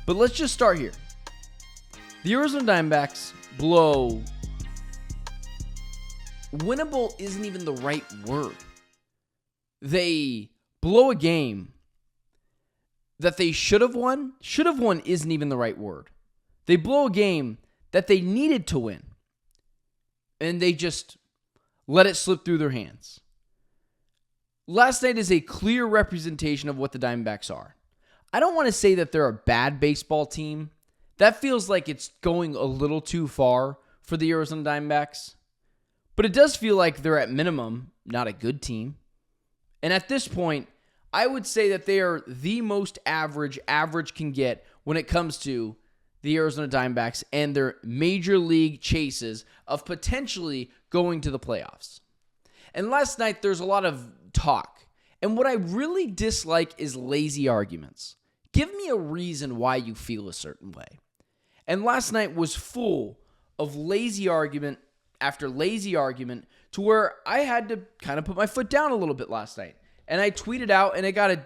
But let's just start here. The Arizona Diamondbacks blow. Winnable isn't even the right word. They blow a game that they should have won. Should have won isn't even the right word. They blow a game that they needed to win. And they just let it slip through their hands. Last night is a clear representation of what the Diamondbacks are. I don't want to say that they're a bad baseball team. That feels like it's going a little too far for the Arizona Diamondbacks. But it does feel like they're at minimum not a good team. And at this point, I would say that they are the most average can get when it comes to the Arizona Diamondbacks and their major league chases of potentially going to the playoffs. And last night, there's a lot of talk. And what I really dislike is lazy arguments. Give me a reason why you feel a certain way. And last night was full of lazy argument after lazy argument to where I had to kind of put my foot down a little bit last night. And I tweeted out, and it got a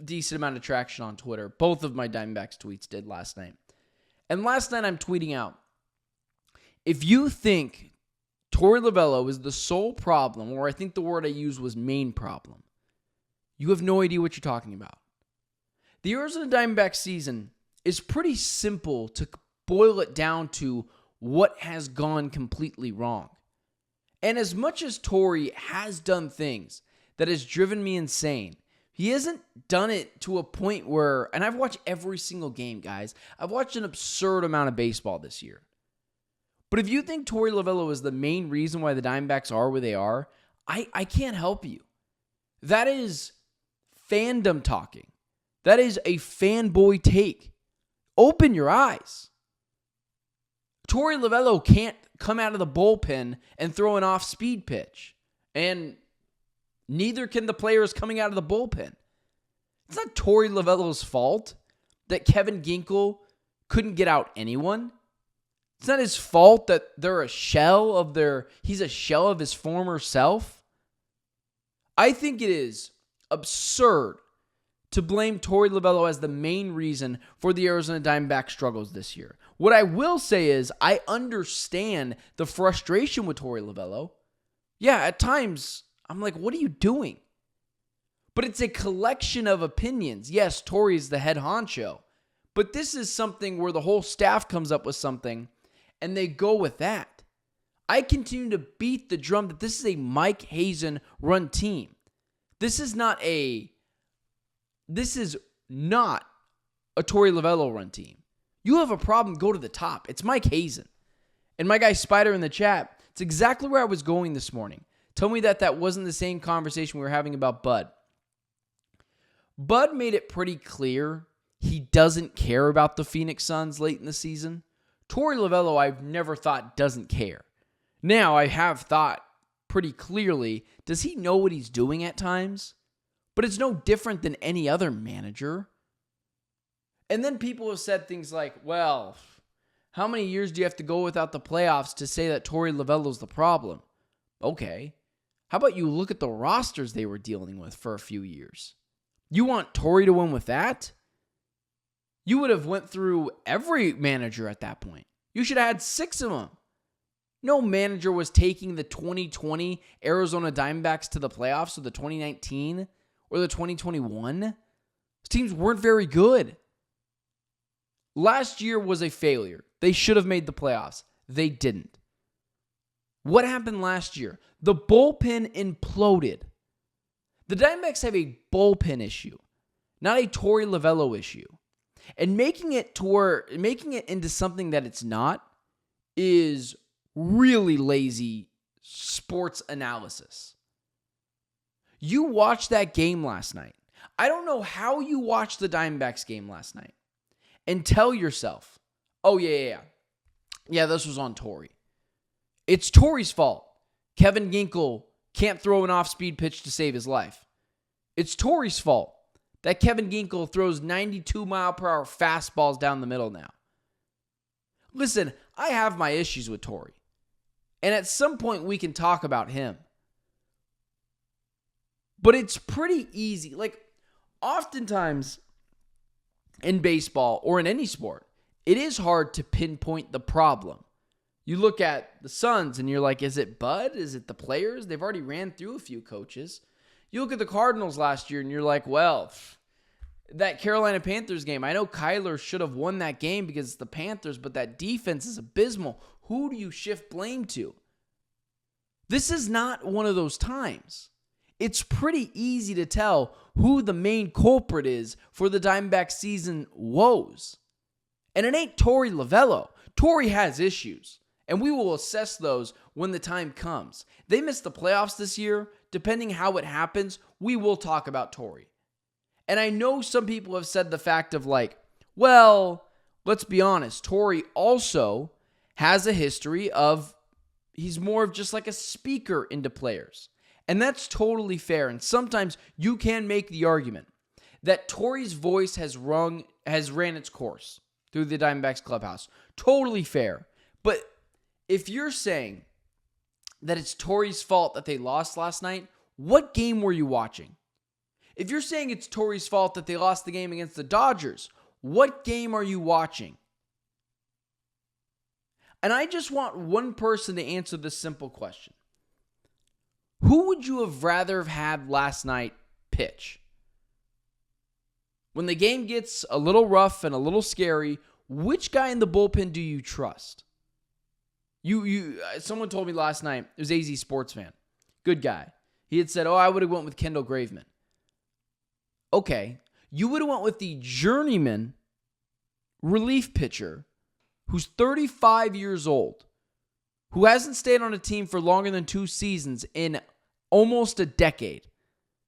decent amount of traction on Twitter. Both of my Diamondbacks tweets did last night. And last night I'm tweeting out, if you think Torey Lovullo is the sole problem, or I think the word I used was main problem, you have no idea what you're talking about. The Arizona Diamondbacks season is pretty simple to boil it down to what has gone completely wrong. And as much as Torey has done things that has driven me insane, he hasn't done it to a point where, and I've watched every single game, guys. I've watched an absurd amount of baseball this year. But if you think Torey Lovullo is the main reason why the Diamondbacks are where they are, I can't help you. That is fandom talking. That is a fanboy take. Open your eyes. Torey Lovullo can't come out of the bullpen and throw an off-speed pitch. And neither can the players coming out of the bullpen. It's not Torey Lovullo's fault that Kevin Ginkel couldn't get out anyone. It's not his fault that he's a shell of his former self. I think it is absurd to blame Torey Lovullo as the main reason for the Arizona Diamondbacks struggles this year. What I will say is I understand the frustration with Torey Lovullo. Yeah, at times I'm like, what are you doing? But it's a collection of opinions. Yes, Torey's the head honcho. But this is something where the whole staff comes up with something and they go with that. I continue to beat the drum that this is a Mike Hazen run team. This is not a Torey Lovullo run team. You have a problem, go to the top. It's Mike Hazen. And my guy Spider in the chat, it's exactly where I was going this morning. Tell me that wasn't the same conversation we were having about Bud. Bud made it pretty clear he doesn't care about the Phoenix Suns late in the season. Torey Lovullo, I've never thought doesn't care. Now, I have thought pretty clearly, does he know what he's doing at times? But it's no different than any other manager. And then people have said things like, well, how many years do you have to go without the playoffs to say that Torey Lovullo's the problem? Okay. How about you look at the rosters they were dealing with for a few years? You want Torey to win with that? You would have went through every manager at that point. You should have had 6 of them. No manager was taking the 2020 Arizona Diamondbacks to the playoffs or the 2019 or the 2021. Those teams weren't very good. Last year was a failure. They should have made the playoffs. They didn't. What happened last year? The bullpen imploded. The Diamondbacks have a bullpen issue, not a Torey Lovullo issue. And making it into something that it's not is really lazy sports analysis. You watched that game last night. I don't know how you watched the Diamondbacks game last night and tell yourself, oh, yeah, this was on Torey. It's Torey's fault. Kevin Ginkel can't throw an off-speed pitch to save his life. It's Torey's fault that Kevin Ginkel throws 92-mile-per-hour fastballs down the middle now. Listen, I have my issues with Torey. And at some point, we can talk about him. But it's pretty easy. Like, oftentimes, in baseball or in any sport, it is hard to pinpoint the problem. You look at the Suns and you're like, is it Bud? Is it the players? They've already ran through a few coaches. You look at the Cardinals last year and you're like, well, that Carolina Panthers game, I know Kyler should have won that game because it's the Panthers, but that defense is abysmal. Who do you shift blame to? This is not one of those times. It's pretty easy to tell who the main culprit is for the Diamondbacks season woes. And it ain't Torey Lovullo. Torey has issues, and we will assess those when the time comes. They missed the playoffs this year. Depending how it happens, we will talk about Torey. And I know some people have said the fact of like, well, let's be honest, Torey also has a history of he's more of just like a speaker into players. And that's totally fair. And sometimes you can make the argument that Torey's voice has ran its course through the Diamondbacks clubhouse. Totally fair. But if you're saying that it's Torey's fault that they lost last night, what game were you watching? If you're saying it's Torey's fault that they lost the game against the Dodgers, what game are you watching? And I just want one person to answer this simple question. Who would you have rather have had last night pitch? When the game gets a little rough and a little scary, which guy in the bullpen do you trust? Someone told me last night, it was AZ Sports fan, good guy. He had said, I would have went with Kendall Graveman. Okay, you would have went with the journeyman relief pitcher who's 35 years old, who hasn't stayed on a team for longer than 2 seasons in almost a decade.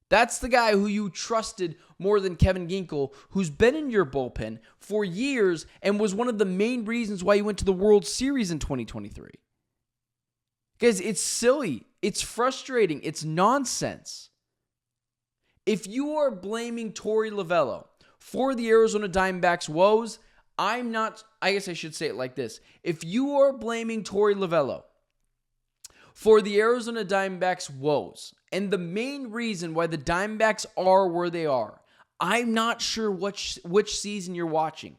That's the guy who you trusted more than Kevin Ginkel, who's been in your bullpen for years and was one of the main reasons why you went to the World Series in 2023. Guys, it's silly. It's frustrating. It's nonsense. If you are blaming Torey Lovullo for the Arizona Diamondbacks' woes, I guess I should say it like this. If you are blaming Torey Lovullo for the Arizona Diamondbacks' woes, and the main reason why the Diamondbacks are where they are, I'm not sure which season you're watching.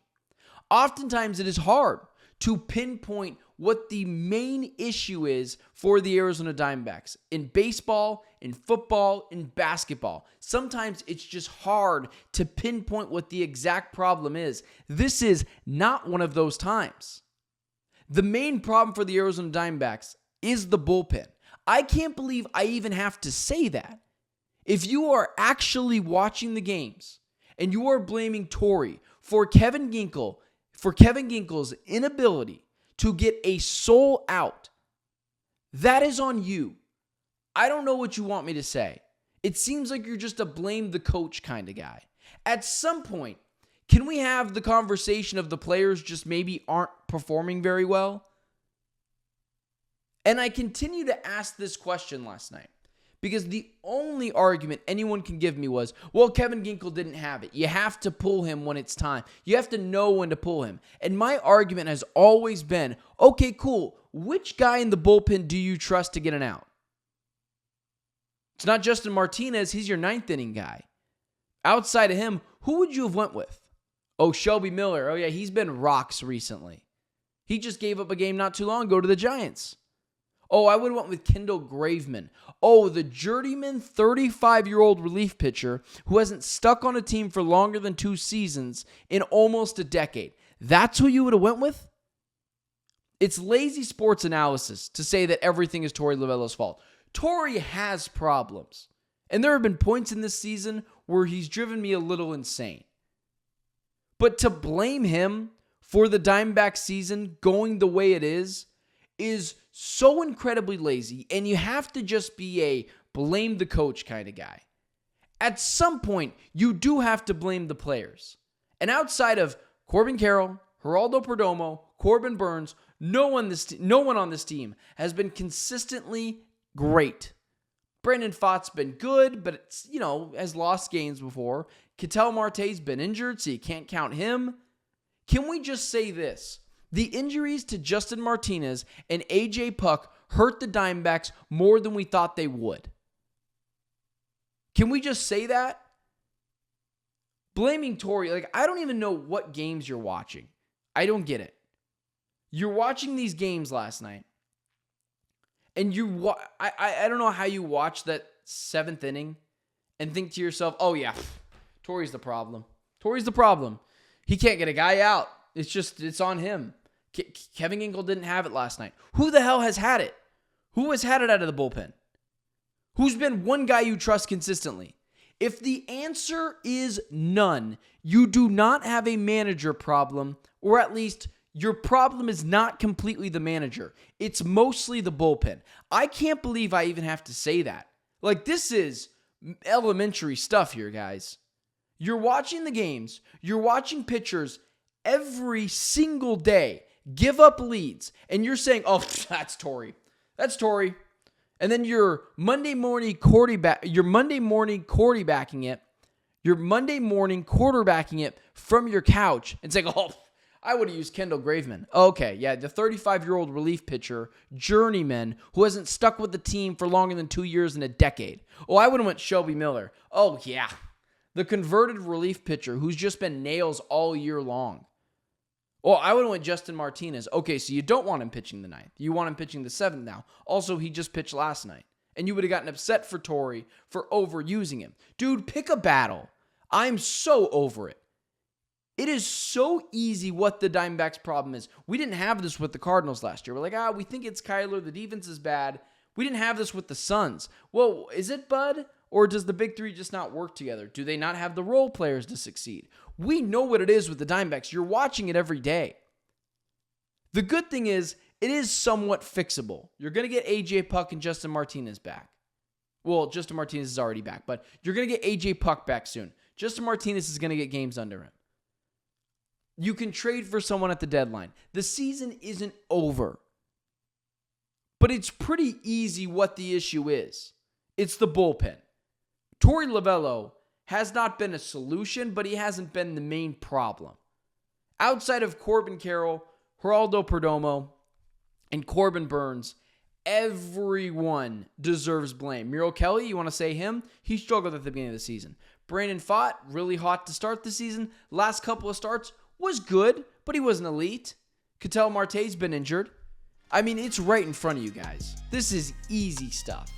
Oftentimes, it is hard to pinpoint what the main issue is for the Arizona Diamondbacks in baseball, in football, in basketball. Sometimes it's just hard to pinpoint what the exact problem is. This is not one of those times. The main problem for the Arizona Diamondbacks is the bullpen. I can't believe I even have to say that. If you are actually watching the games and you are blaming Torey for Kevin Ginkel's inability to get a soul out, that is on you. I don't know what you want me to say. It seems like you're just a blame the coach kind of guy. At some point, can we have the conversation of the players just maybe aren't performing very well? And I continue to ask this question last night because the only argument anyone can give me was, well, Kevin Ginkel didn't have it. You have to pull him when it's time. You have to know when to pull him. And my argument has always been, okay, cool. Which guy in the bullpen do you trust to get an out? It's not Justin Martinez. He's your 9th inning guy. Outside of him, who would you have went with? Oh, Shelby Miller. Oh, yeah, he's been rocks recently. He just gave up a game not too long ago to the Giants. Oh, I would have went with Kendall Graveman. Oh, the journeyman 35-year-old relief pitcher who hasn't stuck on a team for longer than 2 seasons in almost a decade. That's who you would have went with? It's lazy sports analysis to say that everything is Torey Lovullo's fault. Torey has problems. And there have been points in this season where he's driven me a little insane. But to blame him for the Diamondback season going the way it is so incredibly lazy, and you have to just be a blame the coach kind of guy. At some point, you do have to blame the players. And outside of Corbin Carroll, Geraldo Perdomo, Corbin Burns, no one on this team has been consistently great. Brandon Pfaadt's been good, but it's, has lost games before. Ketel Marte's been injured, so you can't count him. Can we just say this? The injuries to Justin Martinez and A.J. Puck hurt the Diamondbacks more than we thought they would. Can we just say that? blaming Torey, like, I don't even know what games you're watching. I don't get it. You're watching these games last night, and I don't know how you watch that 7th inning and think to yourself, oh yeah, Torey's the problem. Torey's the problem. He can't get a guy out. It's on him. Kevin Engel didn't have it last night. Who the hell has had it? Who has had it out of the bullpen? Who's been one guy you trust consistently? If the answer is none, you do not have a manager problem, or at least your problem is not completely the manager. It's mostly the bullpen. I can't believe I even have to say that. Like, this is elementary stuff here, guys. You're watching the games. You're watching pitchers every single day give up leads, and you're saying, oh, that's Torey. That's Torey. And then you're Monday morning quarterbacking it from your couch and saying, oh, I would have used Kendall Graveman. Okay, yeah, the 35-year-old relief pitcher, journeyman, who hasn't stuck with the team for longer than 2 years in a decade. Oh, I would have went Shelby Miller. Oh, yeah, the converted relief pitcher who's just been nails all year long. Oh, I would have went Justin Martinez. Okay, so you don't want him pitching the 9th. You want him pitching the 7th now. Also, he just pitched last night. And you would have gotten upset for Torey for overusing him. Dude, pick a battle. I'm so over it. It is so easy what the Diamondbacks' problem is. We didn't have this with the Cardinals last year. We're like, we think it's Kyler. The defense is bad. We didn't have this with the Suns. Well, is it, bud? Or does the big three just not work together? Do they not have the role players to succeed? We know what it is with the Diamondbacks. You're watching it every day. The good thing is, it is somewhat fixable. You're going to get A.J. Puck and Justin Martinez back. Well, Justin Martinez is already back, but you're going to get A.J. Puck back soon. Justin Martinez is going to get games under him. You can trade for someone at the deadline. The season isn't over. But it's pretty easy what the issue is. It's the bullpen. Torey Lovullo has not been a solution, but he hasn't been the main problem. Outside of Corbin Carroll, Geraldo Perdomo, and Corbin Burns, everyone deserves blame. Miro Kelly, you want to say him? He struggled at the beginning of the season. Brandon Pfaadt, really hot to start the season. Last couple of starts was good, but he wasn't elite. Ketel Marte's been injured. I mean, it's right in front of you guys. This is easy stuff.